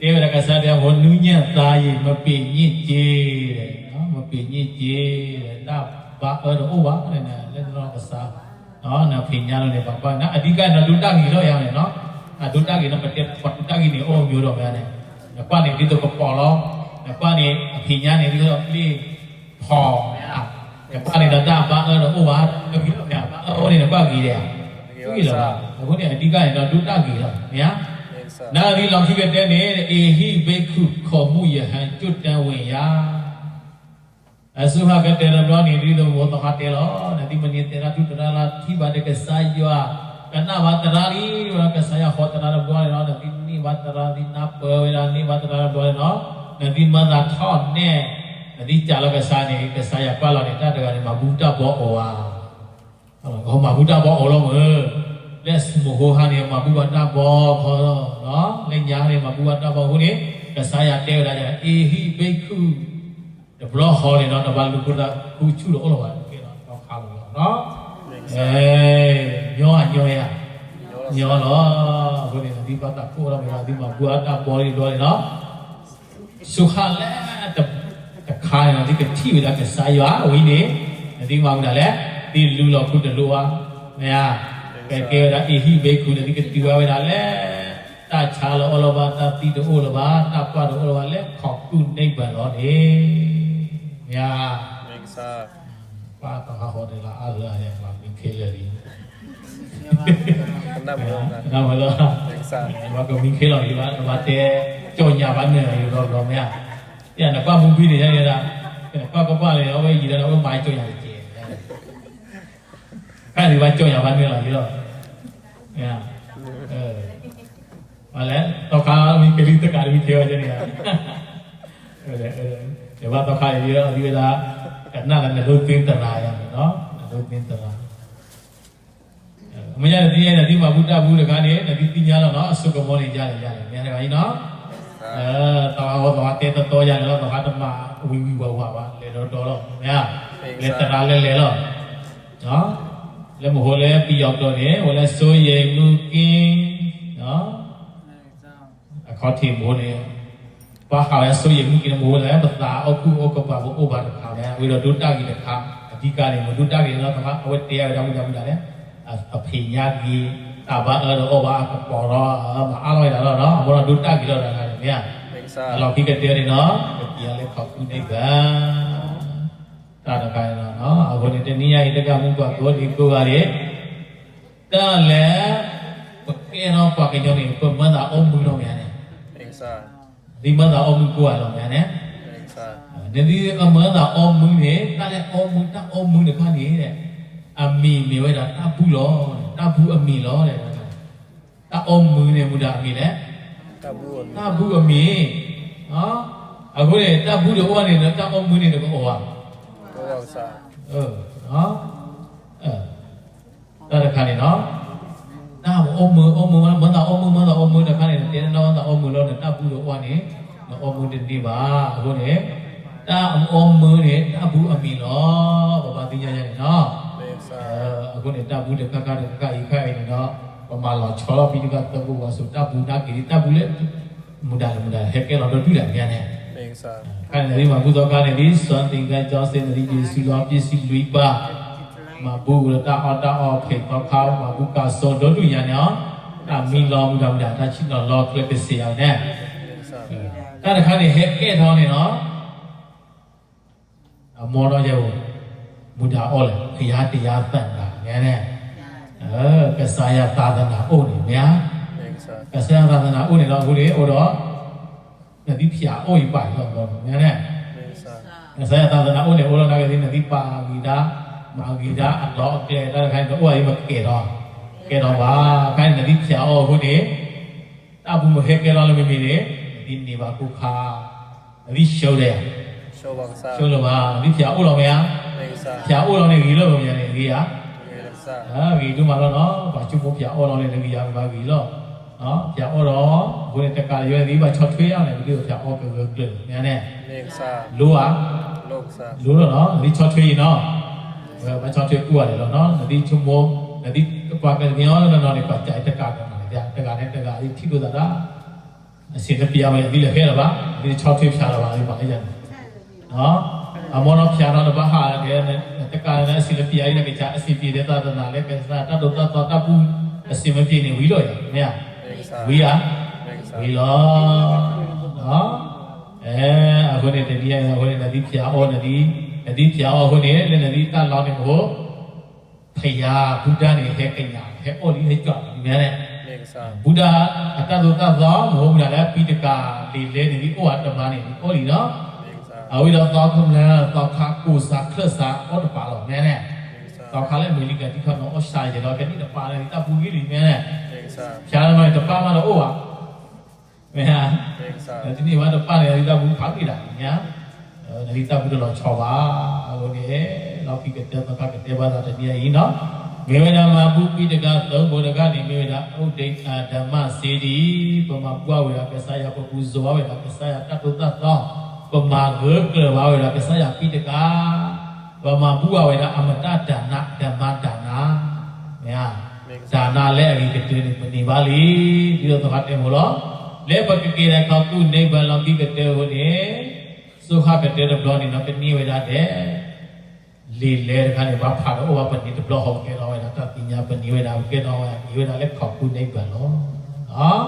တေဝရကစားတဲ့ဟိုနူးညံ့သားရည်မပေညစ်ကြေးတဲ့နော်မပေညစ်ကြေးတဲ့ဒါဘာတော့ဘာလဲနဲ့လက်တော်ကစားနော်ဖိညာလို့နေပါပါနော်အဓိကနော်ဒုတကိတော့ရမယ်နော်ဒုတကိတော့ပတ်တဲ့ဒုတကိနေအောမျိုးတော့များတယ်ကွာနေဒီတော့ပေါ်လောကွာနေအဖိညာနေဒီတော့လေးပေါ်ကွာနေတာဒါဘာတော့ဘာပြီးတော့များဟိုနေကွာကြီးတယ်ဟုတ်ပြီလားအခုနေအဓိကကတော့ဒုတကိတော့ညာနာဒီလောက်ရှိတဲ့တဲ့အေဟိဘိက္ခုခေါ်မှုယဟန်ကျွတ်တန်ဝင်ရာအစုဟကတေရဘောနေဒီတော့ဘောတခတေလောနတိမနိတေရတုတရာလာခိပါတကစာယောကနဝတရာရီဝကဆာယဟောတရာဘောနေတော့ဒီနိဝတရာဒီနာပေရာနိဝတရာဘောနေတော့နတိမသာထော့နဲ့နတိကြလောကစာနေကဆာယပါလောနေတတကနေမှာဘူတဘောဩဝါဟောမှာဘူတဘောဩလောလက်စမဟိုဟာနေမှာဘူဝတဘောခေါ်တော့နော်လက်ညာနေမှာဘူဝတဘောဟိုနေကဆာယတဲလာကြအေဟိဘိက္ခုတဘလဟောနေတော့တဘလူကုဒခုချူတော့ဩလောပါကေတော့ခါလို့နော်ညောတော့ဘုရားဒီပတ်တာကိုရမယ်ဒီမှာဘူဝတဘောရီတော့နော်สุขะและตะคายนะที่กะထိဝိဒကစာယဝိနေဒီမှာဟုတ်တယ်လေဒီလူလောခုတလူဟာမရ Kaya dah ihi beku dari ketiga wala le. Ta calo olaba ta tido olaba ta pada olaba le kok tu nei balon ya. Meksa. Pa ta ha ho de la Allah ya ma min khela ri. Kenapa lo? Meksa. Wa ko min khela ri ba ba te cho nya ba ne ri lo me ya. Ya na pa mu bi ni ya ya. Pa le lo we yi da lo mai cho nya ji. Kan di ba cho nya ba ne la ri lo. Ya. Malah toka mi kiri tu kari theo je ni. Sebab toka dia dah kena kan dulu pintar lah ya, no? Dulu pintar lah. Macam nanti mabuda buda kan ni, nanti tinggal no, suka boleh jalan. Ni ada kain no? Tahu tete tu jalan lo, toka tu mah wiwi bawa le do ya. Le terale le lo. No? Le mohole piyok tu ni, boleh soye mungkin, no? เขาทีมโมเนี่ยว่าเขาแล้วสู้ยังกินโมแล้วภาษาเอาคู่เอากบเอาบาดเขาเนี่ยเวลาดูตากินครับอธิการเนี่ยมันดูตากินแล้วทำไมเอาไว้เตี้ยจำเนี่ยพิญญากีตาบ้าเราเอาบ้ากระป๋อเรามาอร่อยแล้วเนาะเราดูตากินแล้วอะไรเนี่ยเราคิดกันเตี้ยเลยเนาะเกี่ยวเลยขอบคุณในกันตาตะการเนาะเอาคนนี้เนี่ยไอ้ตะการมุ่งกว่าตัวนี้กูอะไรแต่แล้วแกเนาะปากกันยังนี่ก็มันเอามือเราเนี่ยdi mana om kuat loh ya ne? Jadi mana om ni, kalau om ni kan ni ne, ami ni weda tabu loh, tabu ami loh ne. Tak om ni muda ami ne? Tabu ami, aku ni tabu dia orang ni, tak om ni dia orang. Tak kan ni no? Nah, om mana dah kan ni, dia nak om lo nak tabu dia orang ni. Om ni di bawah, aku ni, tak om ni tabu ami lo, bapa tiga je no. Aku ni tabu dekat ikai ni no, pemalas kalau pergi dekat tabu masuk tabu nak kiri tabu le, mudah, hekel lo tu dah kan ni. Kan dari mabu tu kan ni, soal tinggal jauh dari Yesus lupa, mabu letak ada pet kau mabu kasut tu ya ni, ami lo mudah, tak cina lo kelak kesian ni. ถ้าในครั้งนี้เฮกเก้ทองนี่เนาะมอเราจะมุดาอ้อเลยขยาติยาตันละเนี่ยกษายตาตนาโอ้นี่เนี่ยกษายตาตนาโอ้นี่เราพูดเลยโอ้ดอนาทีพิจารโอ้ยไปเราเนี่ยกษายตาตนาโอ้เนี่ยโอ้เราในที่นาทีปากีดามากีดาอัลลอฮ์เกล้ถ้าใครก็โอ้ยมาเกล้ดอว่าใครนาทีพิจารโอ้พูดเลยถ้าบุ้มเฮกเกล้เราไม่มีเลยดินนี่ว่ากูขาวิโชเลยโชว์บังซาโชว์เลยว่าวิเพียอุ้งเราไหมอ่ะเพียอุ้งเราเนี่ยกี่โลเป็นยังไงกี่อ่ะกี่ดูมาแล้วเนาะว่าจุ่มเพียอุ้งเราเนี่ยกี่อ่ะมากี่โลเนาะเพียอุ้งเราคนในตะการอยู่ในนี้ว่าช็อตเฟี้ยเนี่ยกี่เพียอุ้งเกิดเนี่ยรู้อ่ะรู้แล้วเนาะนี่ช็อตเฟี้ยเนาะมาช็อตเฟี้ยกลัวเลยเนาะนี่ชั่วโมงนี่กว่ากันเนี่ยเนาะในปัจจัยตะการเนี่ยตะการเนี่ยตะการที่ดูตาสิ่งที่พิจารณาดีเลยเหรอวะดีชอบที่พิจารณาดีกว่าไอ้ยันเนาะมองพิจารณาบ้าหาเดี๋ยวเนี่ยแต่การเนี่ยสิ่งที่พิจารณาเนี่ยจะสิ่งที่เดี๋ยวตาตาเนี่ยเป็นสถานที่ตาปูสิ่งที่พิจารณาวิโรยเนี่ยวิอ่ะวิโรเนาะคนเนี่ยเดี๋ยวคนเนี่ยดีพิจารณาดีพิจารณาคนเนี่ยเนี่ยดีตาเราเนี่ยโหพยาพุทธาเนี่ยเฮกันอย่างเฮโอลีเฮจอดเนี่ยบุดาอัตตาตุตาซ้อมโหมุดาแล้วปีตกาลีเลนี่โออัตมานี่โอลีเนาะเอาวิดาซ้อมคุมแล้วซ้อมขากูสักเคลื่อนสักโอตปาหรอกแน่ๆซ้อมขาแล้วมือลิกันที่เขาเนาะโอชายจะรอกันนี่ตปาเลยตาปูกี้ลีแน่ๆชาแล้วมันตปามาแล้วโอ้อะไม่ฮะแต่ที่นี่ว่าตปาเนี่ยตาปูพักอีกแล้วเนี่ยนาฬิกาปูเราชอบว่าโอเคเราคิดกันเต็มตากันเต็มว่าจะเนี่ยอีเนาะเมื่อเวลามาบุปิดกันตัวบริการนี่เมื่อเวลาอุดมธรรมะเสรีปมาบัวเวลาเกษยาปกุศลเวลาเกษยาตัดตัดต่อปมาเกิดเกลือเวลาเกษยาปิดกันปมาบัวเวลาอมตะดานะธรรมะดานะเนี่ยดานะเล่อะไรกันตัวนี้ปฏิบัติที่เราต้องหัดเองหมดแล้วเล่ปกิเกณฑ์เขาตู้ในบ้านเราที่กันเดียวนี่สุขะกันเดียวเราเนี่ยนับเป็นนี่เวลาเด้ လေလေခါနေဘာဖာတော့ဘာပနိတဘလဟောကဲတော့ရတာပညာပနိဝေဒကဲတော့ရဒီဝေဒလည်းခေါကုနေပါလို့နော်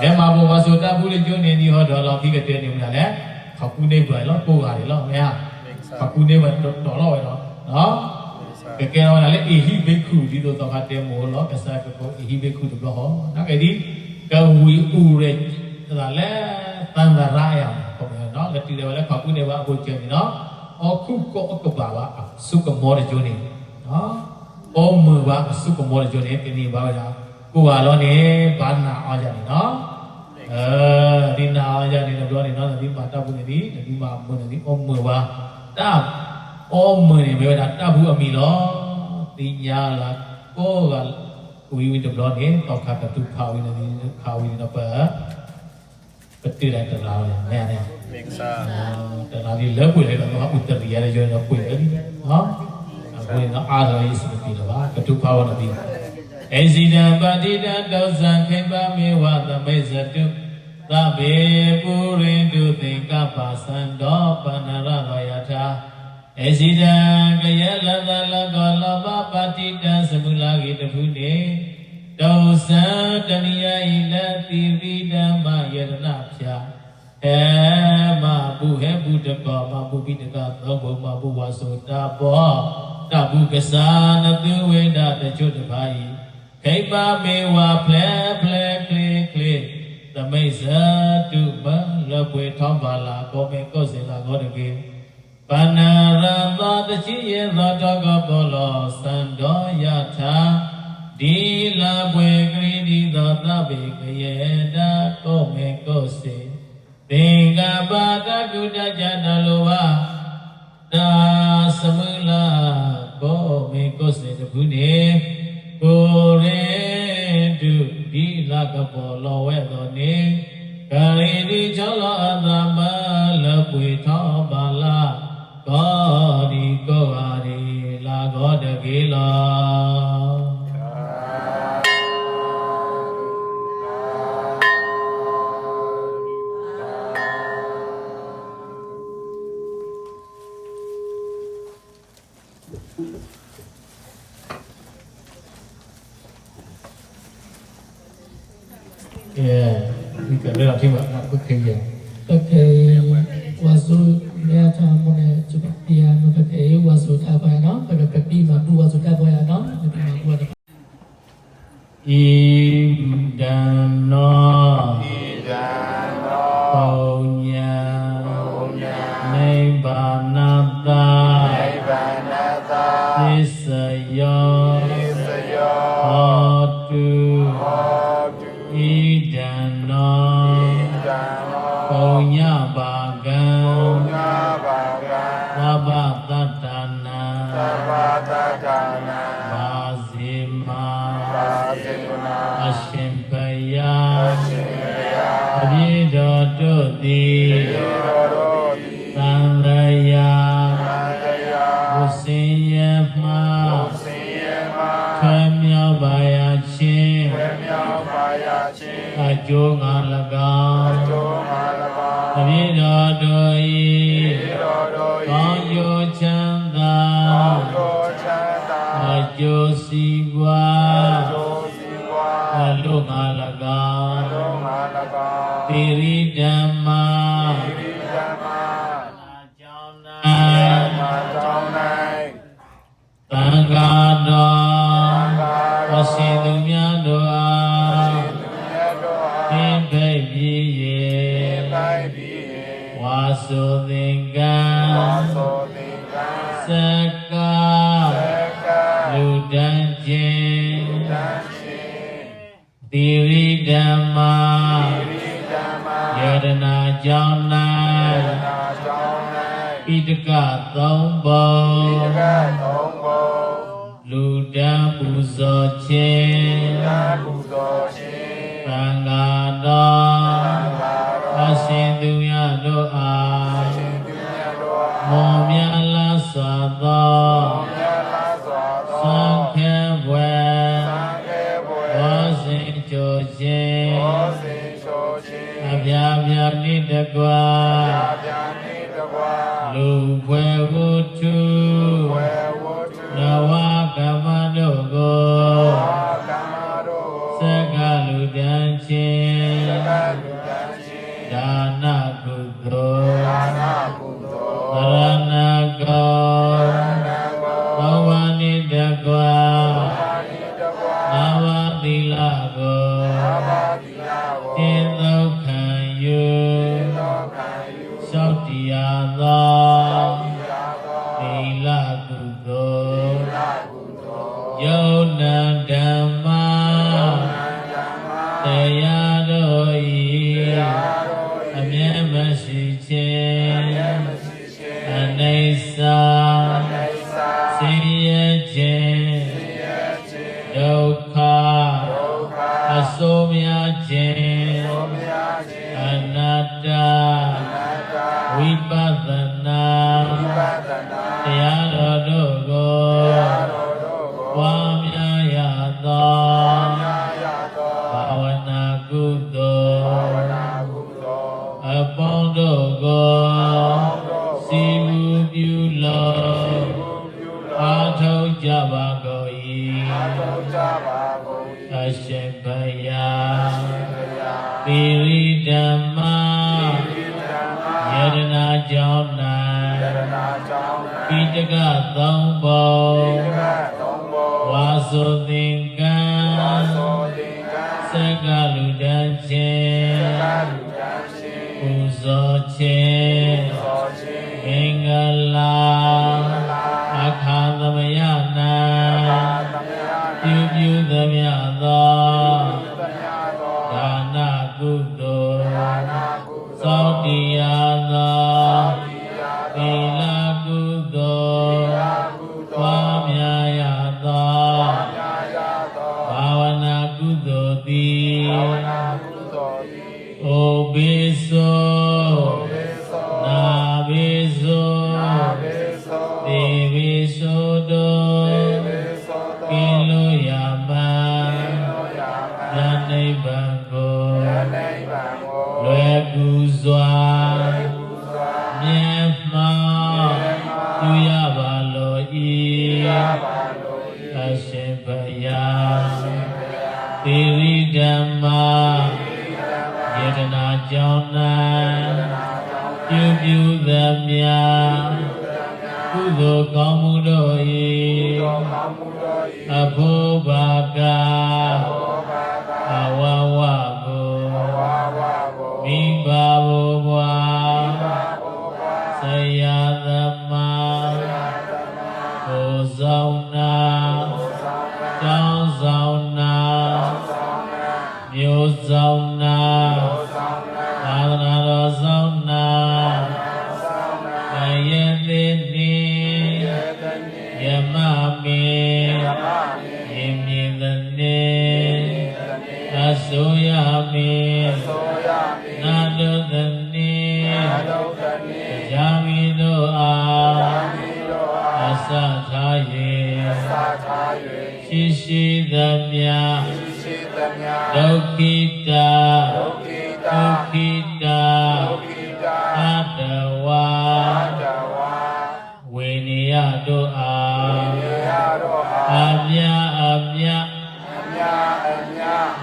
လက်မှာဘောဝဆိုတာဘူးလေကျုံနေဒီဟောတော်တော်ပြီးကတဲ့နေမလားလေခေါကုနေပါလို့ပို့ရတယ်လို့မရခေါကုနေပါတော်တော့ရတော့နော်ကဲတော့လည်းအေဟိဘိက္ခုဒီလိုတော့တဲ့မို့လို့ကစားကိုအေဟိဘိက္ခုတဘလဟောနော်ကဲဒီကဝီဥရဲဒါလည်းတန်ခါရအောင်ပေါ့နော်လက်တီတယ်လည်းခေါကုနေပါအခုကျင်းနော်အခုကောကဘာဝစုကမောရကျိုးနေနော်အော်မဘာစုကမောရကျိုးနေတင်းဒီဘာလဲကိုဟာလောနေဘာနာအောင်ကြနေနော်ဒီနာအောင်ကြနေတော့ပြောနေနော်ဒီမှာတပ်ဘူးနေဒီဒီမှာမွနေဒီအော်မဘာတပ်အော်မနေပဲတာတပ်ဘူးအမီလောတင်ညာလာကိုကဝီဝီတဘလောနေတော့ခါတူခါဝီနေခါဝီတော့ပါပတိရတလာလေနဲနဲမိက္ဆာတလာဒီလက်ပွေလေတော့ဥတ္တရိယရဲ့ကျောင်းပွေလေနော်အခုနော်အာရယိစမတိတော့ကတုဘာဝနတိအေဇိတံပတိတံတောဇံခိပမေဝသမိဇတုသဗ္ဗေပုရိတုသင်္ကပ္ပသံတောပန္နရသောယထာအေဇိတံကယလသလကောလောဘပတိတံသမုလာဂိတဖုနေတောဇံတဏိယဣလတိရိဓမ္မယရဏဖြာမဘုဟေဘုဒ္ဓကောမဘုပိတကသောဘုမဘုဝါဆိုတာဘောတဘုကစာနတုဝေဒတချွတ်တပါယိခိပမေဝဖလဲဖလဲကလေကလေသမိဇတုမလပွေထောင်းပါလာကောမေကောစေလာဂောတကေပဏာရသောတချိယေသောတောကဘောလောသံတော်ယထာဒီလပွေကရိတိသောသဗ္ဗေကယေတာကောမေကောစေသင်္ကပ္ပတကုတ္တဇတလောဝတာသမုလာကောမေကောစေတခုနေကိုရေတုဒီလကဘောလောဝဲသောနေကရိတိချောလောအသမလပွေထောပါလာကောဒီကောဟာဒီလာဂောတကေလောဒီကလေးတော့ဒီမှာဘုခေရโอเคဝါစုရတာမနဲ့ကျပတီယာမကေဝါစုတာပါနော်ပကတိမှာတူဝါစုတာပါနော်ဒီမှာကူရတာဣဒံနောပုံညာနိဗ္ဗာနတာသစ္စယောဟောတုဣဒံနောပုံညာဘာကံသဗ္ဗတတ္တနာဘာဇိမာအရှင်ဘယအပြည့်တော်တို့သည်သံဃာယဝဆင်းရမှထွေမြောက်ပါရခြင်းအကျိုးငါ၎င်းအပြည့်တော်တို့၏ကောင်းကျိုးချမ်းသာအကျိုးစီးပွားအလို့ငါ၎င်းတိရိဓမ္မာသံဃာတော်အရှင်သူများတို့အားသင်္ဘေပြည်ဝါစုသင်္ကန်းစက္ကလူတန်းခြင်းသီရိဓမ္မာယရနာကြောင့်၌ဣတကသုံးပုံလူတန်းပူဇော်ခြင်းသံဃာတော်အရှင်သူများတို့အားမောမြတ်လာစွာသောသံဃာဘွယ်ဘောဇင်ကြိုခြင်းအပြာပြာနိတကွာ လူဖွယ်ဝုထုနဝကမ္မတို့ကိုစက္ကလူတန်းချင်းဒါနကုသိုလ်သရဏကောသောဝနိတကွာနာဝသီလကိုတင်ဒုက္ခံယူလျှောက်တရားသောသီလကုသိုလ်ယုံနာဓမ္မတရားတို့ဤအမြဲမရှိခြင်းအနိစ္စဆင်းရဲခြင်းဒုက္ခအစိုးများခြင်းအနတ္တဝိပဿနာတရားတော်တို့ကိုပွားများရသောဘာဝနာကုသိုလ်အပေါင်းတို့ကိုစီမှုပြုလို့အားထုတ်ကြပါကုန်၏အရှင်ဘုရားသီရိဓမ္မယတနာကြောင့်၌ပိဋကသုံးပုံဝါဆိုသင်္ကန်းစက္ကလူတန်းချင်းပူဇော်ခြင်းမင်္ဂလာအခါသမယနာပြုသမျှသောဒါနကုသိုလ်သောတရားသောသီလကုသိုလ်ပွားများရသောဘာဝနာကုသိုလ်သည်အိုဘေသောနာဘေသောဒေဝေသောတို့ကိလိုယမံယနိဗ္ဗာန်ကိုလွယ်ကူစွာမြတ်မှပြုရပါလို၏အရှင်ဘုရားသီရိဓမ္မယတနာကြောင့်၌ပြုသမျှကုသိုလ်ကောင်းမှုတို့၏အဖို့ဘာကအဝဝကိုမိဘဘိုးဘွားဆရာသမားကိုဆောင်နာတောင်းဆောင်နာမျိုးဆောင်နာသာသနာတော်ဆောင်နာအယသိနိယမမေယင်မြင်သနေအစိုးရမေနာတုသနေဇာမီတို့အားအစထား၍ရှိရှိသမျှဒုက္ခိတာအတ္တဝါဝေနိယတို့အား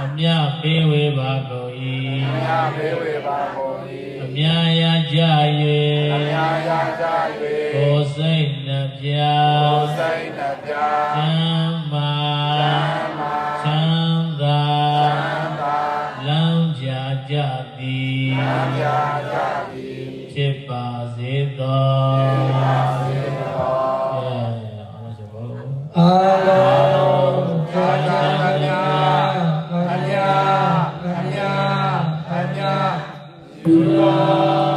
အမြပေးဝေပါကုန်၏အမြရကြ၍ကိုယ်စိတ်နှပြချမ်းမာချမ်းသာလမ်းကြကြသည်ဖြစ်ပါစေသောအားလုံးသာသနာအမြသုတော်